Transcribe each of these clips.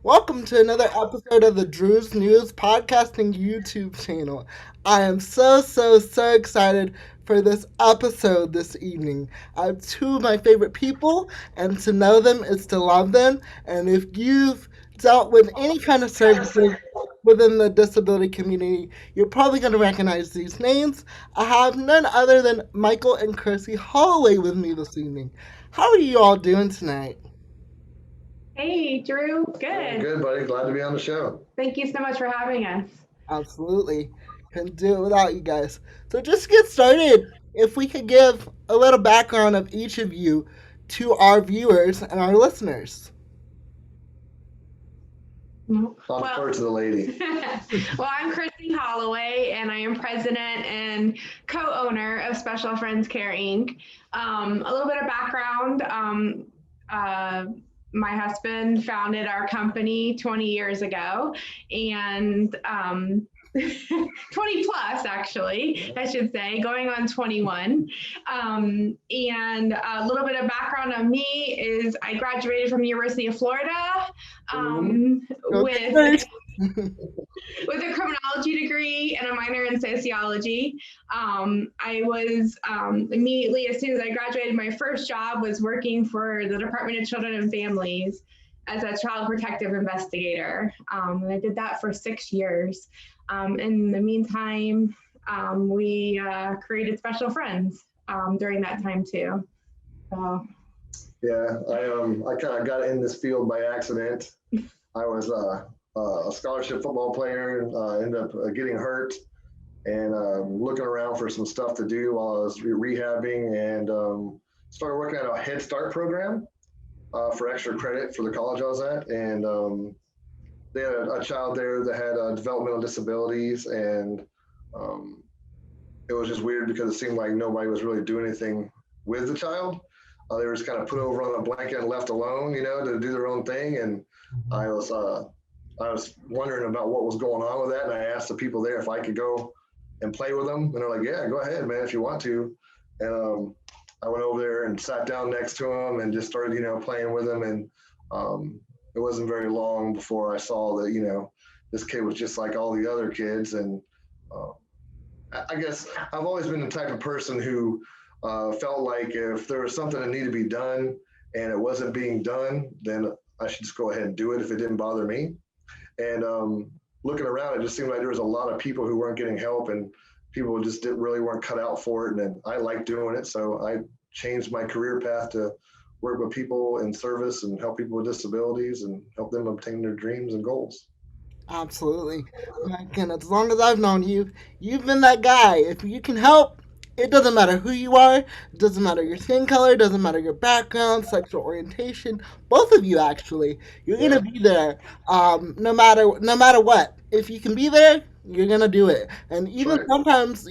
Welcome to another episode of the Drew's News Podcasting YouTube channel. I am so excited for this episode this evening. I have two of my favorite people, and to know them is to love them. And if you've dealt with any kind of services within the disability community, you're probably going to recognize these names. I have none other than Michael and Chrissy Holloway with me this evening. How are you all doing tonight? Hey, Drew. Doing Good. good, buddy. Glad to be on the show. Thank you so much for having us. Absolutely. Couldn't do it without you guys. So just to get started, if we could give a little background of each of you to our viewers and our listeners. I'll defer to the lady. Well, I'm Chrissy Holloway, and I am president and co-owner of Special Friends Care Inc. A little bit of background. My husband founded our company 20 years ago, and 20 plus, actually, I should say, going on 21. And a little bit of background on me is I graduated from the University of Florida with with a criminology degree and a minor in sociology. I was immediately, as soon as I graduated, my first job was working for the Department of Children and Families as a child protective investigator. And I did that for 6 years. In the meantime, we created Special Friends during that time too. So. Yeah, I kind of got in this field by accident. I was a scholarship football player, ended up getting hurt and looking around for some stuff to do while I was rehabbing, and started working on a Head Start program for extra credit for the college I was at. And they had a child there that had developmental disabilities, and it was just weird because it seemed like nobody was really doing anything with the child. They were just kind of put over on a blanket and left alone, to do their own thing. And I was wondering about what was going on with that, and I asked the people there if I could go and play with them, and they're like, "Yeah, go ahead, man, if you want to." And I went over there and sat down next to him and just started, playing with him. And it wasn't very long before I saw that, this kid was just like all the other kids. And I guess I've always been the type of person who felt like if there was something that needed to be done and it wasn't being done, then I should just go ahead and do it if it didn't bother me. And looking around, it just seemed like there was a lot of people who weren't getting help, and people just weren't cut out for it. And then I liked doing it, so I changed my career path to work with people in service and help people with disabilities and help them obtain their dreams and goals. Absolutely. And as long as I've known you, you've been that guy. If you can help, it doesn't matter who you are, it doesn't matter your skin color, it doesn't matter your background, sexual orientation. Both of you actually, you're gonna Yeah, be there, no matter what. If you can be there, you're gonna do it. And that's even right. sometimes,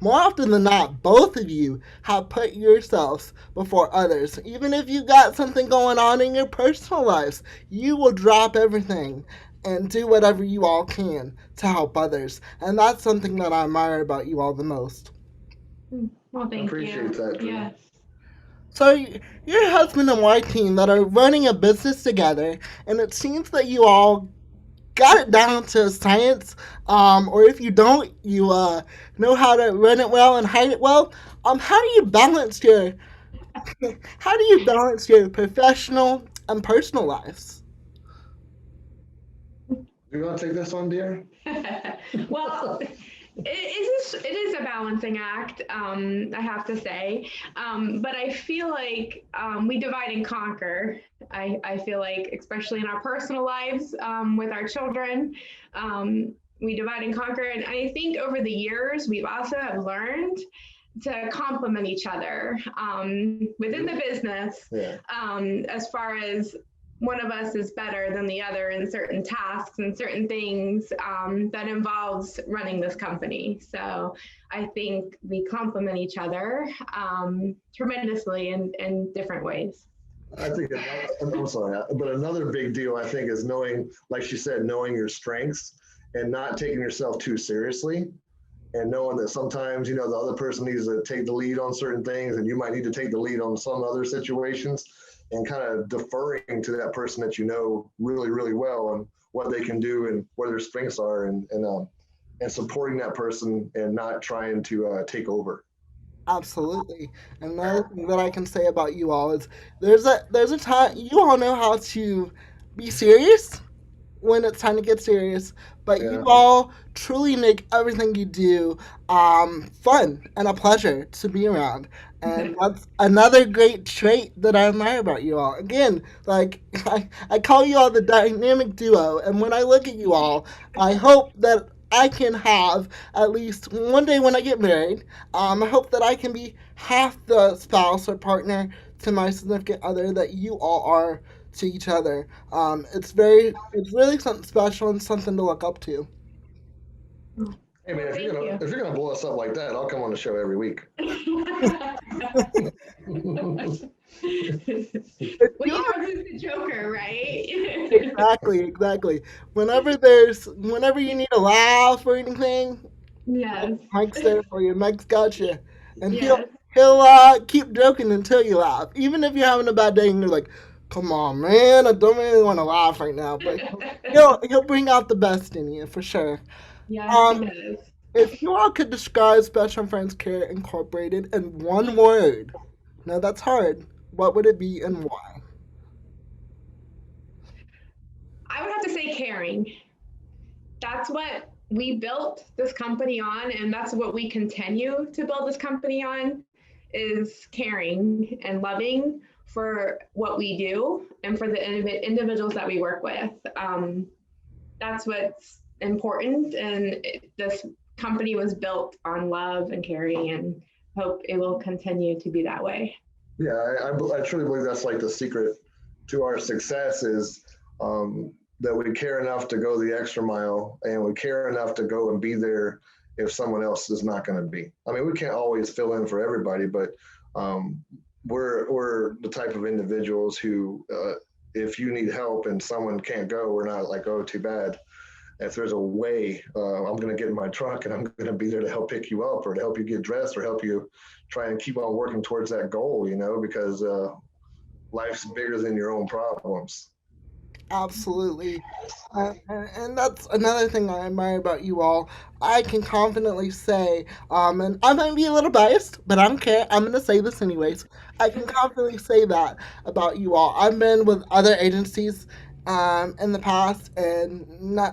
more often than not, both of you have put yourselves before others. Even if you got something going on in your personal lives, you will drop everything and do whatever you all can to help others. And that's something that I admire about you all the most. Well, I thank appreciate you. that, Drew. Yes. So, you're a husband and wife team that are running a business together, and it seems that you all got it down to science. Or if you don't, you know how to run it well and hide it well. How do you balance your professional and personal lives? Do you want to take this one, dear? Well, it is a balancing act, I have to say. But I feel like we divide and conquer. I feel like, especially in our personal lives with our children, we divide and conquer. And I think over the years, we've also have learned to complement each other within the business, Yeah. as far as one of us is better than the other in certain tasks and certain things that involves running this company. So I think we complement each other tremendously in different ways. I think I'm sorry, but another big deal I think is knowing, like she said, knowing your strengths and not taking yourself too seriously, and knowing that sometimes the other person needs to take the lead on certain things, and you might need to take the lead on some other situations. and kind of deferring to that person that you know really, really well and what they can do and where their strengths are, and supporting that person and not trying to take over. Absolutely. And another thing that I can say about you all is there's a time you all know how to be serious when it's time to get serious, but you Yeah. all truly make everything you do fun and a pleasure to be around. And that's another great trait that I admire about you all. Again, like I call you all the dynamic duo, and when I look at you all, I hope that I can have at least one day when I get married. I hope that I can be half the spouse or partner to my significant other that you all are to each other. It's really something special and something to look up to. Hey man, Well, if you're thank gonna you. if you're gonna blow us up like that, I'll come on the show every week. If Well, you you know who's the Joker, right? exactly. Whenever you need a laugh or anything, Yes. Mike's there for you. Mike's got you, and Yes. he'll keep joking until you laugh, even if you're having a bad day and you're like, "Come on, man, I don't really want to laugh right now," but he'll bring out the best in you for sure. Yes, he Um, does. if you all could describe Special Friends Care Incorporated in one word, now that's hard. What would it be and why? I would have to say caring. That's what we built this company on, and that's what we continue to build this company on is caring and loving for what we do and for the individuals that we work with. That's what's important, and this company was built on love and caring, and hope it will continue to be that way. Yeah, I truly believe that's like the secret to our success is that we care enough to go the extra mile and we care enough to go and be there if someone else is not going to be. I mean, we can't always fill in for everybody, but um, we're the type of individuals who, if you need help and someone can't go, we're not like, oh, too bad. If there's a way, I'm going to get in my truck and I'm going to be there to help pick you up or to help you get dressed or help you try and keep on working towards that goal, because life's bigger than your own problems. Absolutely. And that's another thing I admire about you all. I can confidently say, and I might be a little biased, but I don't care. I'm going to say this anyways. I can confidently say that about you all. I've been with other agencies in the past, and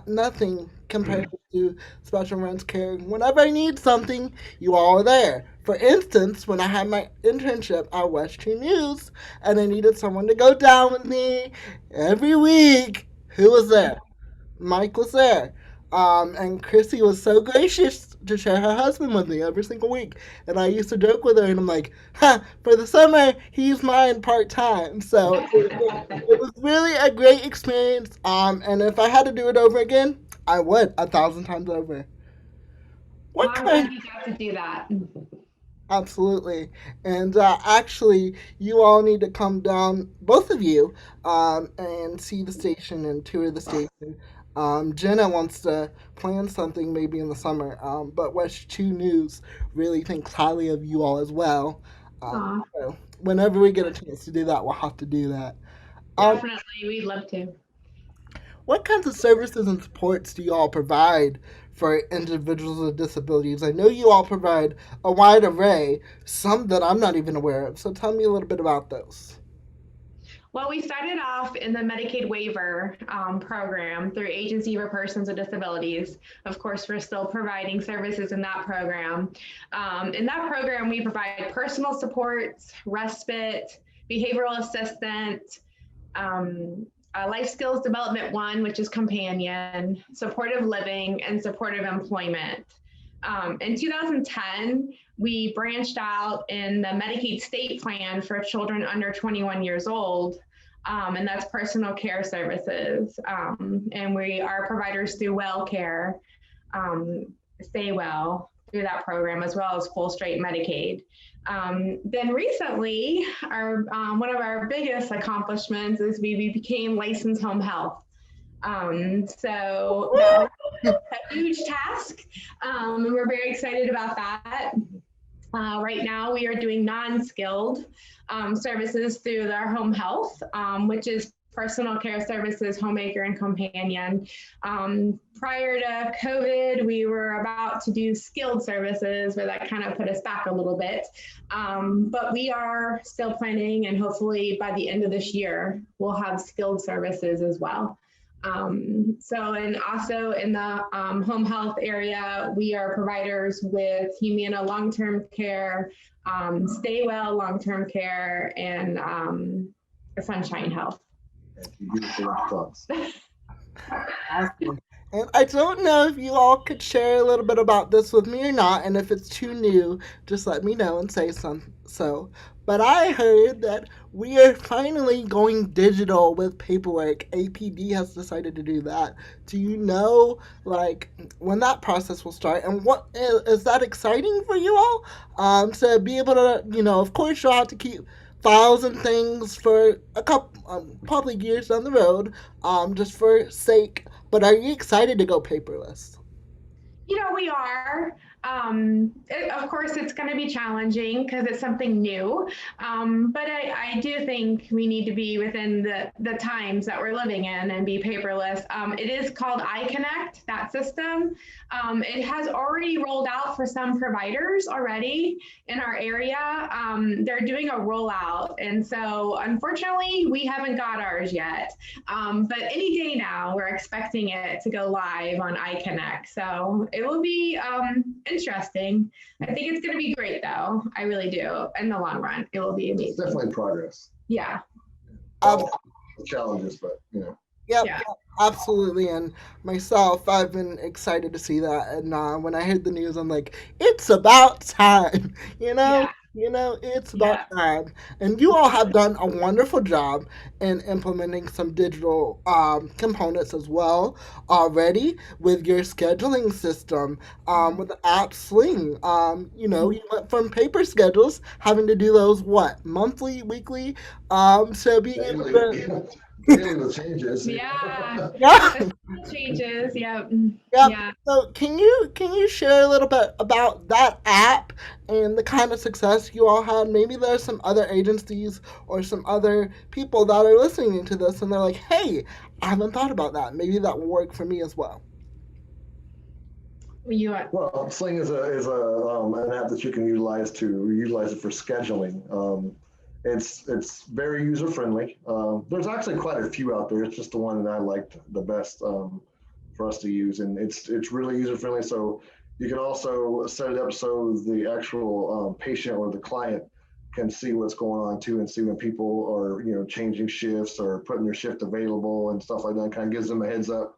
nothing compared to Special Friends Care. Whenever I need something, you all are there. For instance, when I had my internship at West Tree News, and I needed someone to go down with me every week, who was there? Mike was there. And Chrissy was so gracious to share her husband with me every single week. And I used to joke with her, and I'm like, huh, for the summer, he's mine part time. So it was really a great experience. And if I had to do it over again, I would 1,000 times over. Well, What I'm glad kind? you got to do that. Absolutely. And actually, you all need to come down, both of you, and see the station and tour the station. Jenna wants to plan something maybe in the summer, but West 2 News really thinks highly of you all as well. Aw, So whenever we get a chance to do that, we'll have to do that. Um, definitely, we'd love to. what kinds of services and supports do you all provide for individuals with disabilities? I know you all provide a wide array, some that I'm not even aware of. So tell me a little bit about those. Well, we started off in the Medicaid waiver program through Agency for Persons with Disabilities. Of course, we're still providing services in that program. In that program, we provide personal supports, respite, behavioral assistant, life skills development one, which is companion, supportive living, and supportive employment. In 2010, we branched out in the Medicaid state plan for children under 21 years old, and that's personal care services. And we are providers through Well Care, Stay Well, through that program, as well as full straight Medicaid. Then recently, our one of our biggest accomplishments is we became licensed home health. So that was a huge task, and we're very excited about that. Right now, we are doing non-skilled services through our home health, which is personal care services, homemaker, and companion. Prior to COVID, we were about to do skilled services, where that kind of put us back a little bit. But we are still planning, and hopefully by the end of this year, we'll have skilled services as well. And also in the home health area, we are providers with Humana long-term care, Stay Well long-term care, and Sunshine Health. Awesome. And I don't know if you all could share a little bit about this with me or not, and if it's too new, just let me know and say so. But I heard that we are finally going digital with paperwork. APD has decided to do that. Do you know, like, when that process will start, and what is that exciting for you all? To be able to, of course, you'll have to keep files and things for a couple, probably years down the road, just for sake. But are you excited to go paperless? We are. Of course, it's going to be challenging because it's something new. But I do think we need to be within the times that we're living in and be paperless. It is called iConnect, that system. It has already rolled out for some providers already in our area. They're doing a rollout. And so, unfortunately, we haven't got ours yet. But any day now, we're expecting it to go live on iConnect. So it will be interesting. I think it's going to be great, though. I really do. In the long run, it will be amazing. It's definitely progress. Yeah. Challenges, but Yep, yeah. Absolutely. And myself, I've been excited to see that. And when I heard the news, I'm like, it's about time. It's about time. And you all have done a wonderful job in implementing some digital components as well already with your scheduling system, with the app Sling. You went from paper schedules, having to do those, monthly, weekly, to being able to. Daily with changes. Yeah. Yeah. Changes. Yep. Yep. Yeah. So can you share a little bit about that app and the kind of success you all had? Maybe there's some other agencies or some other people that are listening to this and they're like, hey, I haven't thought about that. Maybe that will work for me as well. Well, Sling is an app that you can utilize it for scheduling. It's very user friendly. There's actually quite a few out there. It's just the one that I liked the best for us to use, and it's really user friendly. So you can also set it up so the actual patient or the client can see what's going on too, and see when people are changing shifts or putting their shift available and stuff like that. Kind of gives them a heads up.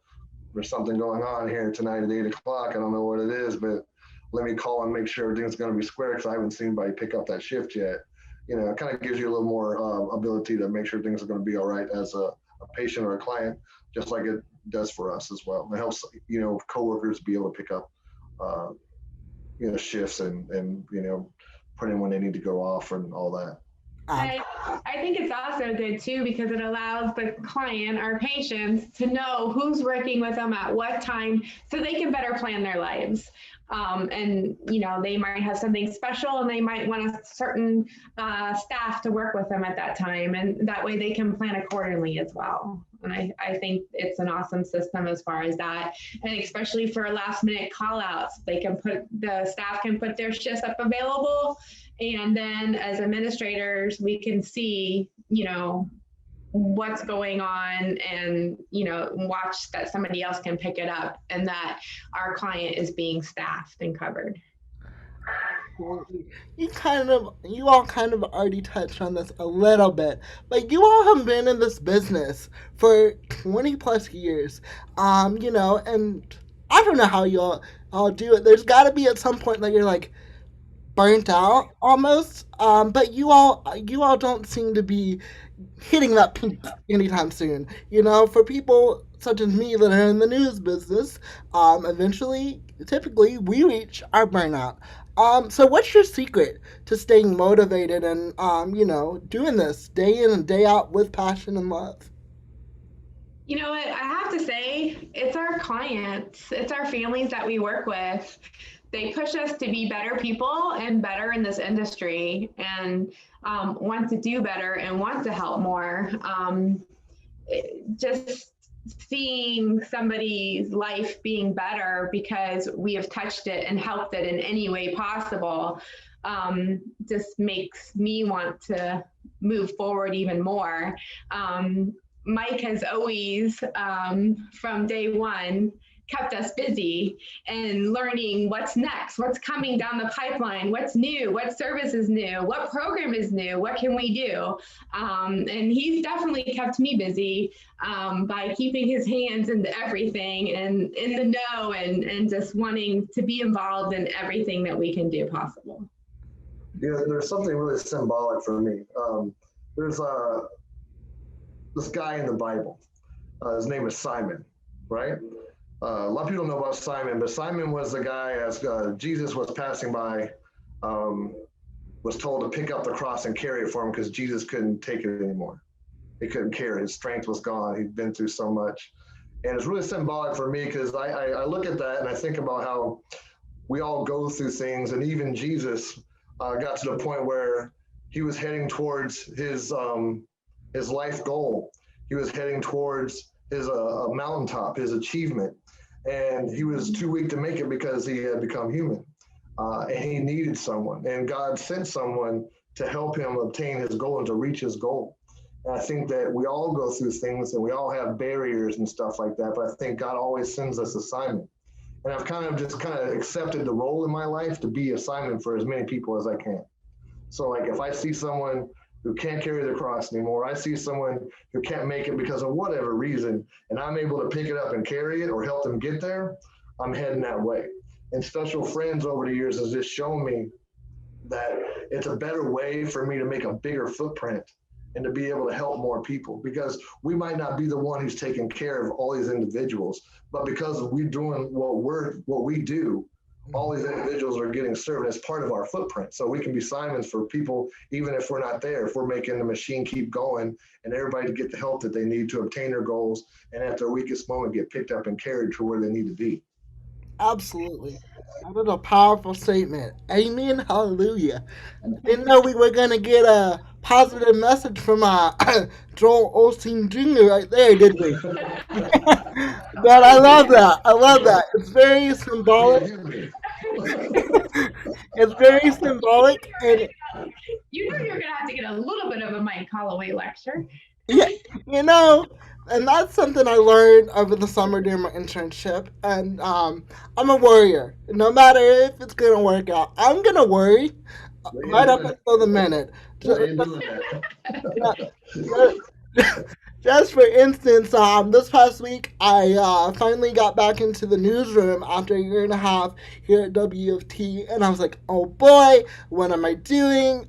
There's something going on here tonight at 8:00. I don't know what it is, but let me call and make sure everything's going to be square because I haven't seen anybody pick up that shift yet. It kind of gives you a little more ability to make sure things are going to be all right as a patient or a client, just like it does for us as well. It helps, coworkers be able to pick up, shifts and put in when they need to go off and all that. I think it's also good too because it allows the client, our patients, to know who's working with them at what time so they can better plan their lives. And they might have something special and they might want a certain staff to work with them at that time, and that way they can plan accordingly as well. And I think it's an awesome system as far as that, and especially for last minute call outs, the staff can put their shifts up available, and then as administrators we can see what's going on and watch that somebody else can pick it up and that our client is being staffed and covered. You all kind of already touched on this a little bit, but you all have been in this business for 20 plus years, and I don't know how you all do it. There's got to be at some point that you're like burnt out almost, but you all don't seem to be hitting that peak anytime soon. For people such as me that are in the news business, typically, we reach our burnout. So what's your secret to staying motivated and, doing this day in and day out with passion and love? You know what? I have to say, it's our clients, it's our families that we work with. they push us to be better people and better in this industry, and want to do better and want to help more. Just seeing somebody's life being better because we have touched it and helped it in any way possible, just makes me want to move forward even more. Mike has always, from day one, kept us busy and learning what's next, what's coming down the pipeline, what's new, what service is new, what program is new, what can we do? And he's definitely kept me busy by keeping his hands into everything and in the know, and just wanting to be involved in everything that we can do possible. Yeah, there's something really symbolic for me. There's this guy in the Bible. His name is Simon, right? A lot of people don't know about Simon, but Simon was the guy, as Jesus was passing by, was told to pick up the cross and carry it for him because Jesus couldn't take it anymore. He couldn't carry it. His strength was gone. He'd been through so much. And it's really symbolic for me because I look at that and I think about how we all go through things. And even Jesus got to the point where he was heading towards his life goal. He was heading towards his mountaintop, his achievement. And he was too weak to make it because he had become human. And he needed someone. And God sent someone to help him obtain his goal and to reach his goal. And I think that we all go through things and we all have barriers and stuff like that. But I think God always sends us assignment. And I've kind of accepted the role in my life to be assignment for as many people as I can. So like if I see someone who can't carry the cross anymore, I see someone who can't make it because of whatever reason, and I'm able to pick it up and carry it or help them get there, I'm heading that way. And Special Friends over the years has just shown me that it's a better way for me to make a bigger footprint and to be able to help more people, because we might not be the one who's taking care of all these individuals, but because we're doing what we do, all these individuals are getting served as part of our footprint. So we can be Simons for people, even if we're not there, if we're making the machine keep going and everybody to get the help that they need to obtain their goals and at their weakest moment get picked up and carried to where they need to be. Absolutely. That is a powerful statement. Amen. Hallelujah. Didn't know we were going to get a positive message from Joel Osteen Jr. right there, did we? But I love that. I love that. It's very symbolic. It's very symbolic, and You know you're going to have to get a little bit of a Mike Holloway lecture. yeah, you know, and that's something I learned over the summer during my internship. And I'm a worrier. No matter if it's gonna work out, I'm gonna worry right up until the minute. Just for instance, this past week I finally got back into the newsroom after a year and a half here at WFT, and I was like, "Oh boy, what am I doing?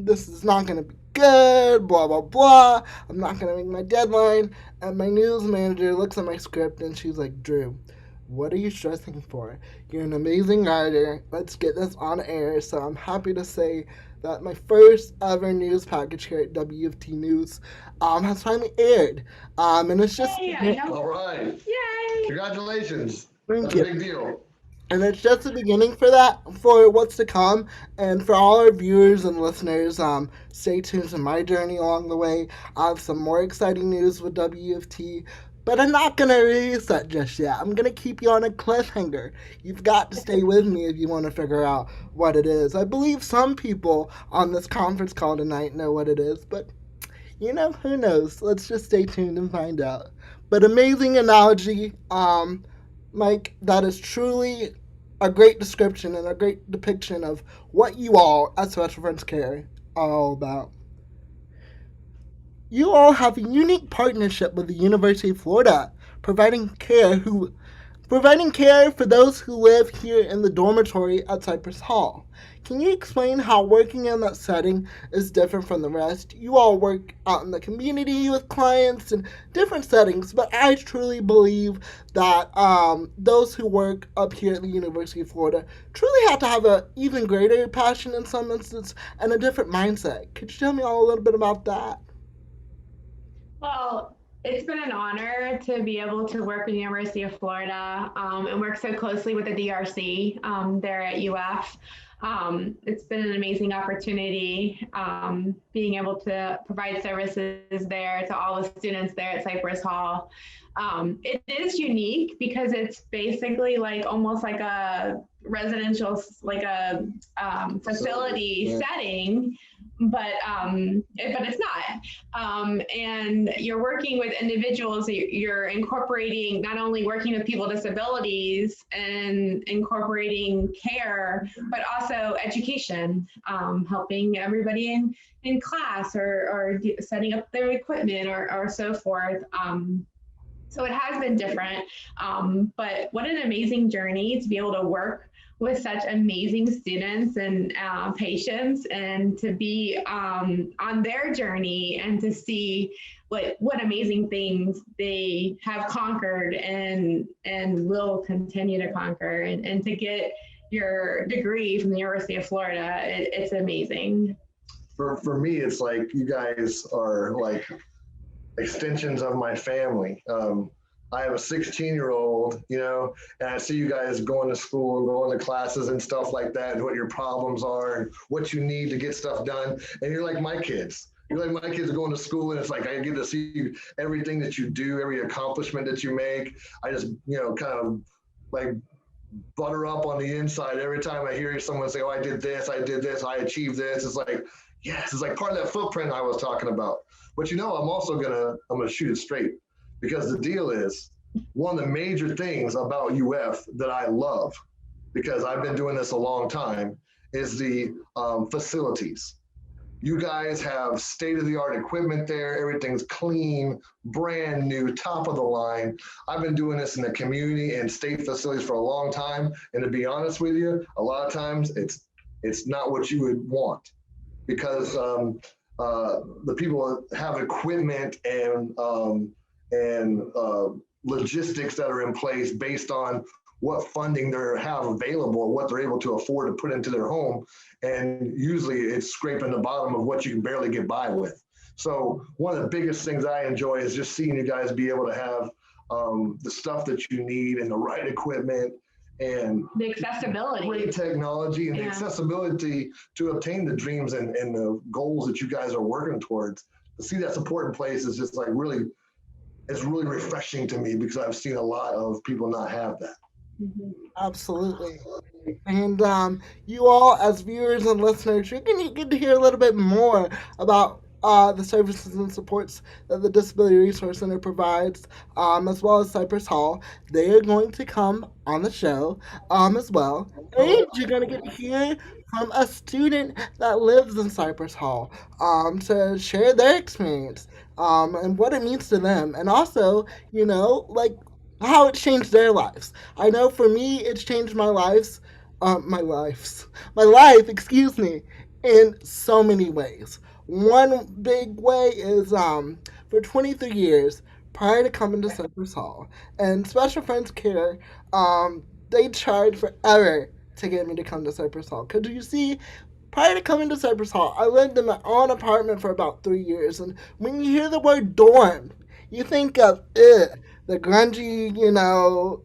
This is not gonna be good. Blah blah blah. I'm not gonna make my deadline." And my news manager looks at my script and she's like, "Drew, what are you stressing for? You're an amazing writer. Let's get this on air." So I'm happy to say that my first ever news package here at WFT News has finally aired. And it's just All right. Yay! Congratulations. thank That's you. a big deal. And it's just the beginning for that, for what's to come. And for all our viewers and listeners, stay tuned to my journey along the way. I have some more exciting news with WFT, but I'm not going to release that just yet. I'm going to keep you on a cliffhanger. You've got to stay with me if you want to figure out what it is. I believe some people on this conference call tonight know what it is, but who knows? Let's just stay tuned and find out. But amazing analogy. Mike, that is truly a great description and a great depiction of what you all at Special Friends Care are all about. You all have a unique partnership with the University of Florida, providing care for those who live here in the dormitory at Cypress Hall. Can you explain how working in that setting is different from the rest? You all work out in the community with clients in different settings, but I truly believe that those who work up here at the University of Florida truly have to have an even greater passion in some instances and a different mindset. Could you tell me all a little bit about that? Well, It's been an honor to be able to work with the University of Florida and work so closely with the DRC there at UF. It's been an amazing opportunity being able to provide services there to all the students there at Cypress Hall. It is unique because it's basically like almost like a residential, like a facility setting, but it's not. And you're working with individuals. You're incorporating not only working with people with disabilities and incorporating care, but also education, helping everybody in class or setting up their equipment or so forth. So it has been different, but what an amazing journey to be able to work with such amazing students and patients, and to be on their journey and to see what amazing things they have conquered and will continue to conquer, and to get your degree from the University of Florida, it's amazing. For me, it's like you guys are like extensions of my family. I have a 16-year-old, and I see you guys going to school and going to classes and stuff like that, and what your problems are and what you need to get stuff done. And you're like my kids. You're like my kids are going to school, and it's like I get to see everything that you do, every accomplishment that you make. I just, kind of like butter up on the inside every time I hear someone say, "Oh, I did this, I achieved this." It's like, yes, it's like part of that footprint I was talking about. But I'm gonna shoot it straight, because the deal is, one of the major things about UF that I love, because I've been doing this a long time, is the facilities. You guys have state of the art equipment there. Everything's clean, brand new, top of the line. I've been doing this in the community and state facilities for a long time. And to be honest with you, a lot of times it's not what you would want, because the people have equipment and logistics that are in place based on what funding they have available, what they're able to afford to put into their home. And usually it's scraping the bottom of what you can barely get by with. So one of the biggest things I enjoy is just seeing you guys be able to have the stuff that you need and the right equipment and the accessibility, great technology, and the accessibility to obtain the dreams and the goals that you guys are working towards. To see that support in place is just like it's really refreshing to me, because I've seen a lot of people not have that. Mm-hmm. Absolutely. And you all, as viewers and listeners, you're going to get to hear a little bit more about the services and supports that the Disability Resource Center provides, as well as Cypress Hall. They are going to come on the show as well. And you're going to get to hear from a student that lives in Cypress Hall to share their experience and what it means to them. And also, like how it changed their lives. I know for me, it's changed my life, excuse me, in so many ways. One big way is for 23 years prior to coming to Cypress Hall and Special Friends Care, they tried forever to get me to come to Cypress Hall. Because you see, prior to coming to Cypress Hall, I lived in my own apartment for about 3 years, and when you hear the word dorm, you think of the grungy,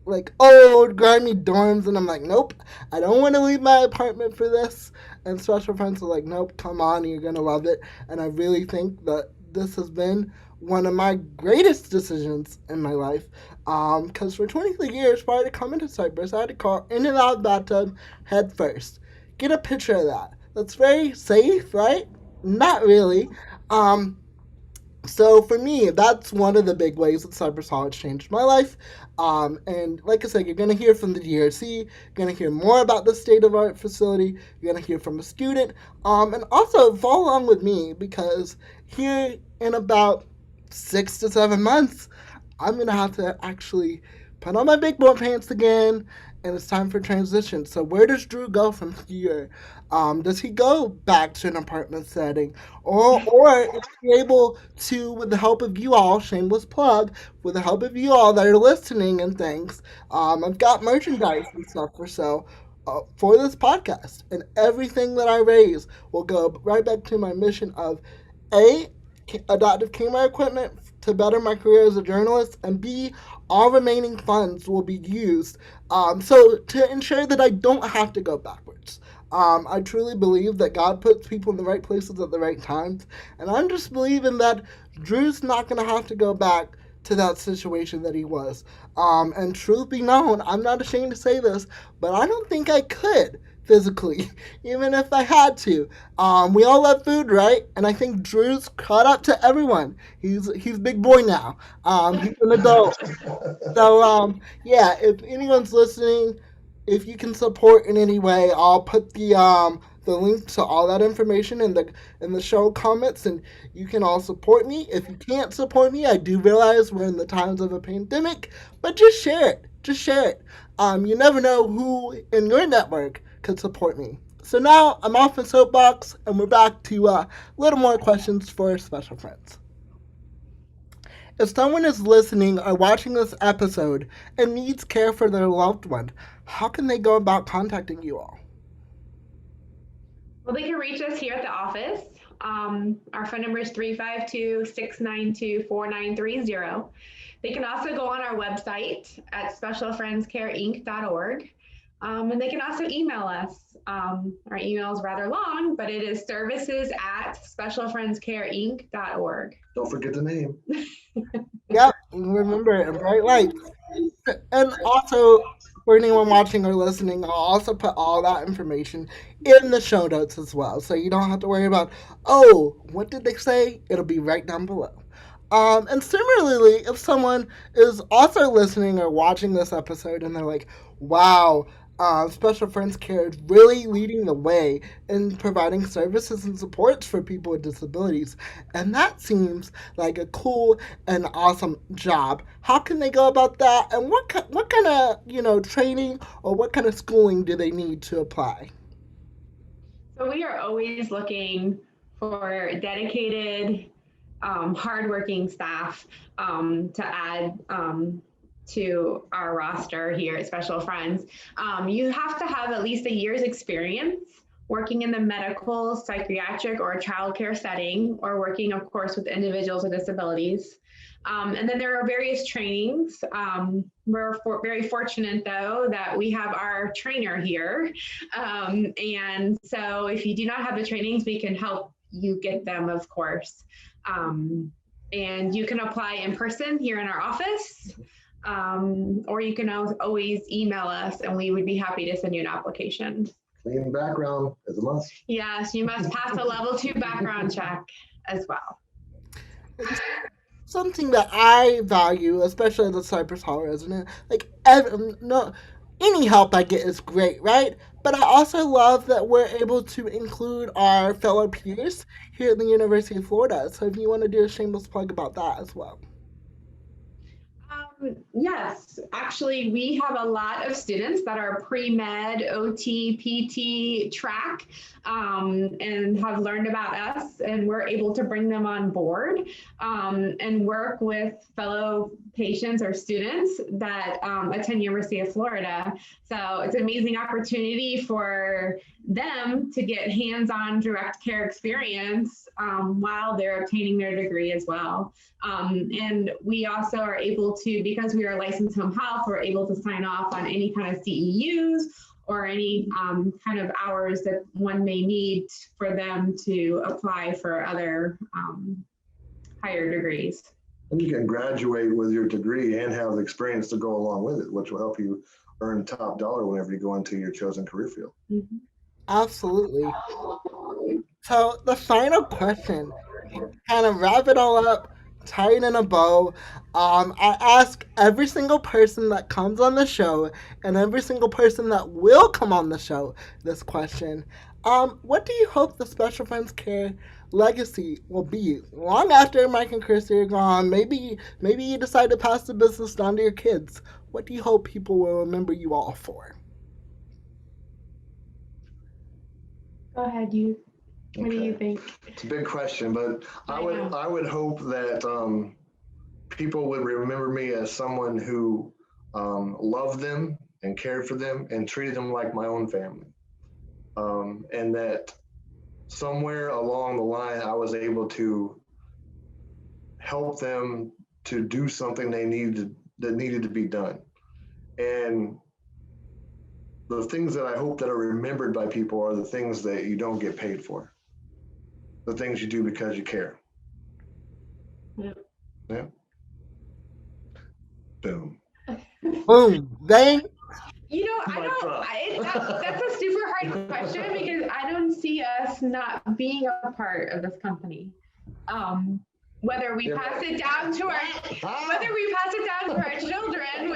like old, grimy dorms, and I'm like, nope, I don't want to leave my apartment for this. And Special Friends are like, nope, come on, you're gonna love it. And I really think that this has been one of my greatest decisions in my life. Because for 23 years prior to coming to Cyprus, I had to crawl in and out of the bathtub head first. Get a picture of that. That's very safe, right? Not really. Um, so for me, that's one of the big ways that Cypress Hall has changed my life. And like I said, you're going to hear from the GRC, you're going to hear more about the state of art facility, you're going to hear from a student, and also follow along with me, because here in about 6 to 7 months, I'm going to have to actually put on my big boy pants again, and it's time for transition. So where does Drew go from here? Does he go back to an apartment setting, or is he able to, with the help of you all, shameless plug, with the help of you all that are listening and things, I've got merchandise and stuff for sale. For this podcast, and everything that I raise will go right back to my mission of a adoptive camera equipment to better my career as a journalist, and B, all remaining funds will be used so to ensure that I don't have to go backwards. I truly believe that God puts people in the right places at the right times, and I'm just believing that Drew's not going to have to go back to that situation that he was. And truth be known, I'm not ashamed to say this, but I don't think I could physically, even if I had to. We all love food, right? And I think Drew's caught up to everyone. He's big boy now. He's an adult. So yeah, if anyone's listening, if you can support in any way, I'll put the link to all that information in the show comments, and you can all support me. If you can't support me, I do realize we're in the times of a pandemic, but just share it. Just share it. You never know who in your network could support me. So now I'm off the soapbox, and we're back to a little more questions for special friends. If someone is listening or watching this episode and needs care for their loved one, how can they go about contacting you all? Well, they can reach us here at the office. Our phone number is 352-692-4930. They can also go on our website at specialfriendscareinc.org. And they can also email us. Our email is rather long, but it is services@specialfriendscareinc.org. Don't forget the name. Yep, remember it in bright lights. And also, for anyone watching or listening, I'll also put all that information in the show notes as well. So you don't have to worry about, oh, what did they say? It'll be right down below. And similarly, if someone is also listening or watching this episode and they're like, wow, Special Friends Care is really leading the way in providing services and supports for people with disabilities. And that seems like a cool and awesome job. How can they go about that? And what kind of, training or what kind of schooling do they need to apply? So we are always looking for dedicated, hardworking staff to add to our roster here at Special Friends. You have to have at least a year's experience working in the medical, psychiatric, or childcare setting, or working, of course, with individuals with disabilities. And then there are various trainings. We're very fortunate, though, that we have our trainer here. And so if you do not have the trainings, we can help you get them, of course. And you can apply in person here in our office. Or you can always email us and we would be happy to send you an application. Clean background is a must. Yes, you must pass a level 2 background check as well. Something that I value, especially as a Cypress Hall resident, like no, any help I get is great, right? But I also love that we're able to include our fellow peers here at the University of Florida. So if you want to do a shameless plug about that as well. Yes, actually, we have a lot of students that are pre-med, OT, PT track, and have learned about us, and we're able to bring them on board and work with fellow patients or students that attend University of Florida. So it's an amazing opportunity for them to get hands-on direct care experience while they're obtaining their degree as well. And we also are able to, because we are licensed home health, we're able to sign off on any kind of CEUs or any kind of hours that one may need for them to apply for other higher degrees. And you can graduate with your degree and have the experience to go along with it, which will help you earn top dollar whenever you go into your chosen career field. Mm-hmm. Absolutely. So the final question, kind of wrap it all up, tie it in a bow. I ask every single person that comes on the show and every single person that will come on the show this question. What do you hope the Special Friends Care legacy will be long after Mike and Chrissy are gone? Maybe you decide to pass the business down to your kids. What do you hope people will remember you all for? Go ahead, you. What do you think? It's a big question, but I would hope that people would remember me as someone who loved them and cared for them and treated them like my own family. And that somewhere along the line, I was able to help them to do something that needed to be done. And the things that I hope that are remembered by people are the things that you don't get paid for, the things you do because you care. Yeah. Yeah. Boom. Boom. Thank. I don't. That's a super hard question because I don't see us not being a part of this company. Whether we pass it down to our children,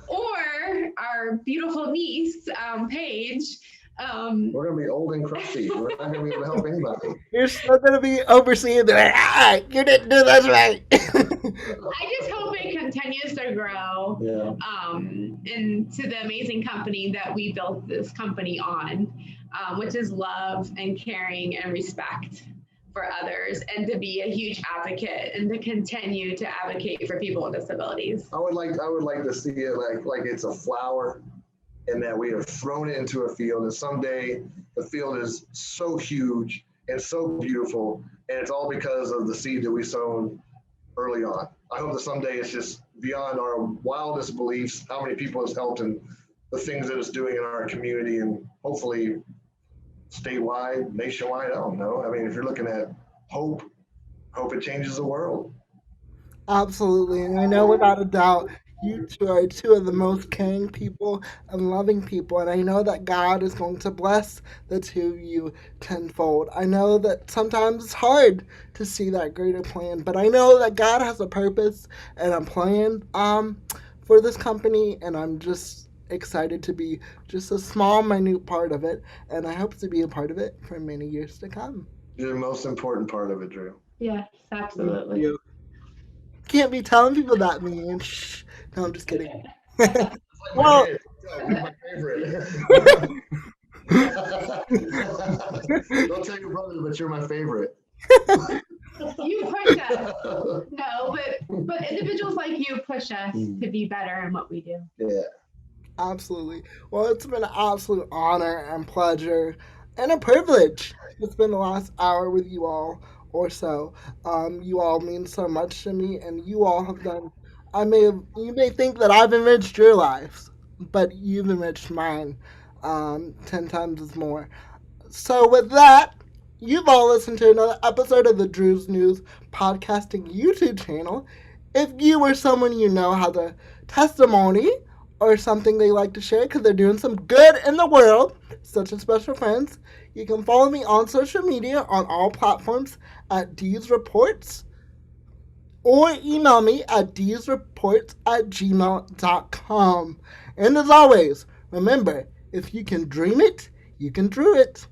or our beautiful niece, Paige. We're gonna be old and crusty. We're not gonna be able to help anybody. You're still gonna be overseeing that. You didn't do this right. I just hope it continues to grow. Yeah. Into the amazing company that we built this company on, which is love and caring and respect for others, and to be a huge advocate and to continue to advocate for people with disabilities. I would like to see it like it's a flower, and that we have thrown it into a field, and someday the field is so huge and so beautiful, and it's all because of the seed that we sown early on. I hope that someday it's just beyond our wildest beliefs how many people it's helped and the things that it's doing in our community, and hopefully statewide, nationwide. I don't know. I mean, if you're looking at hope it changes the world. Absolutely. And I know without a doubt, you two are two of the most caring people and loving people. And I know that God is going to bless the two of you tenfold. I know that sometimes it's hard to see that greater plan, but I know that God has a purpose and a plan for this company. And I'm just excited to be just a small, minute part of it. And I hope to be a part of it for many years to come. You're the most important part of it, Drew. Yes, absolutely. You can't be telling people that, man. Shh. No, I'm just kidding. Well, You're my favorite. Don't tell your brother, but you're my favorite. You push us. No, but individuals like you push us to be better in what we do. Yeah. absolutely. Well, it's been an absolute honor and pleasure and a privilege to spend the last hour with you all or so. You all mean so much to me, and you all have done. You may think that I've enriched your lives, but you've enriched mine 10 times as more. So, with that, you've all listened to another episode of the Drew's News podcasting YouTube channel. If you or someone you know has a testimony or something they like to share because they're doing some good in the world, such as special friends, you can follow me on social media on all platforms at D's Reports or email me at dsreports@gmail.com. And as always, remember, if you can dream it, you can drew it.